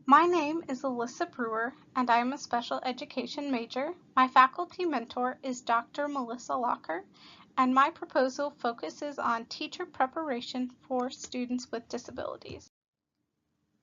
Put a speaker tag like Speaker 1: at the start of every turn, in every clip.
Speaker 1: My name is Alyssa Brewer, and I am a special education major. My faculty mentor is Dr. Melissa Locker, and my proposal focuses on teacher preparation for students with disabilities.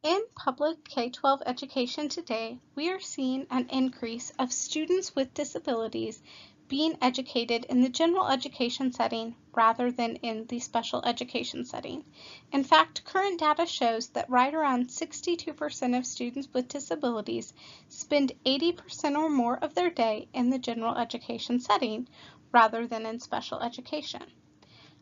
Speaker 1: In public K-12 education today, we are seeing an increase of students with disabilities being educated in the general education setting rather than in the special education setting. In fact, current data shows that right around 62% of students with disabilities spend 80% or more of their day in the general education setting rather than in special education.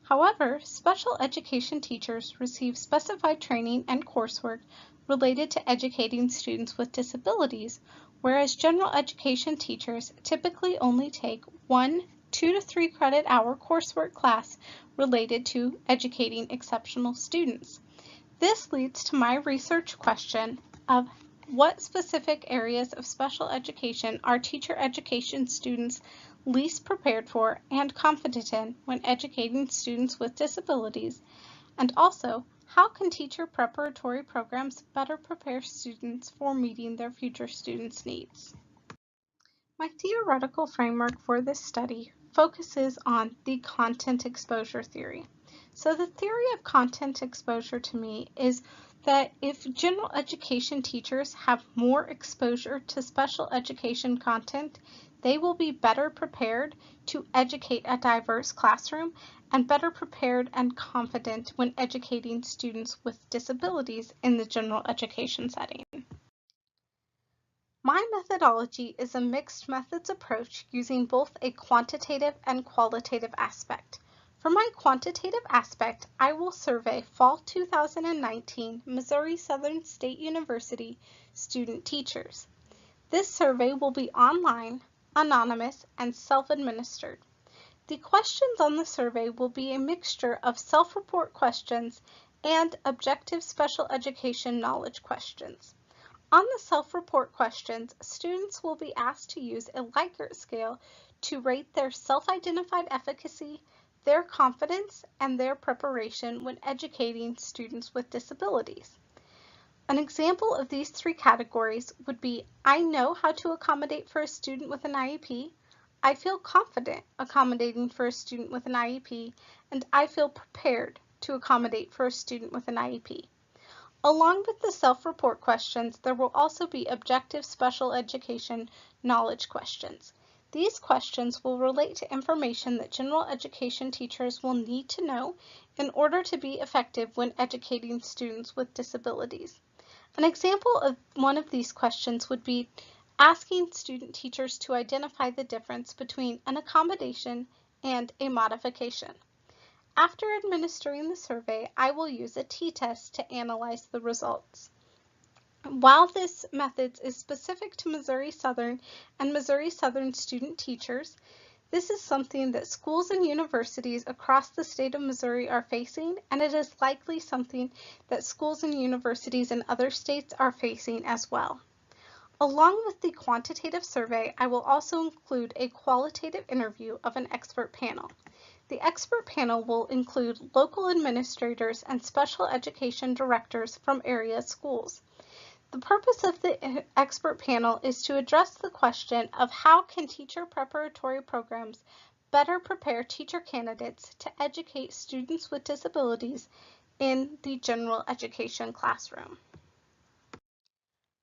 Speaker 1: However, special education teachers receive specified training and coursework related to educating students with disabilities, whereas general education teachers typically only take one 2 to 3 credit hour coursework class related to educating exceptional students. This leads to my research question of what specific areas of special education are teacher education students least prepared for and confident in when educating students with disabilities, and also how can teacher preparatory programs better prepare students for meeting their future students' needs? My theoretical framework for this study focuses on the content exposure theory. So the theory of content exposure to me is that if general education teachers have more exposure to special education content, they will be better prepared to educate a diverse classroom and better prepared and confident when educating students with disabilities in the general education setting. My methodology is a mixed methods approach using both a quantitative and qualitative aspect. For my quantitative aspect, I will survey Fall 2019 Missouri Southern State University student teachers. This survey will be online, anonymous, and self-administered. The questions on the survey will be a mixture of self-report questions and objective special education knowledge questions. On the self-report questions, students will be asked to use a Likert scale to rate their self-identified efficacy, their confidence, and their preparation when educating students with disabilities. An example of these three categories would be I know how to accommodate for a student with an IEP, I feel confident accommodating for a student with an IEP, and I feel prepared to accommodate for a student with an IEP. Along with the self-report questions, there will also be objective special education knowledge questions. These questions will relate to information that general education teachers will need to know in order to be effective when educating students with disabilities. An example of one of these questions would be asking student teachers to identify the difference between an accommodation and a modification. After administering the survey, I will use a t-test to analyze the results. While this method is specific to Missouri Southern and Missouri Southern student teachers, this is something that schools and universities across the state of Missouri are facing, and it is likely something that schools and universities in other states are facing as well. Along with the quantitative survey, I will also include a qualitative interview of an expert panel. The expert panel will include local administrators and special education directors from area schools. The purpose of the expert panel is to address the question of how can teacher preparatory programs better prepare teacher candidates to educate students with disabilities in the general education classroom.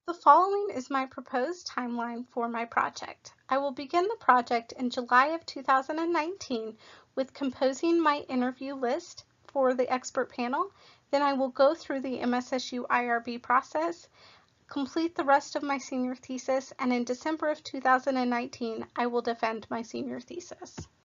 Speaker 1: The following is my proposed timeline for my project. I will begin the project in July of 2019 with composing my interview list for the expert panel. Then I will go through the MSSU IRB process, complete the rest of my senior thesis, and in December of 2019, I will defend my senior thesis.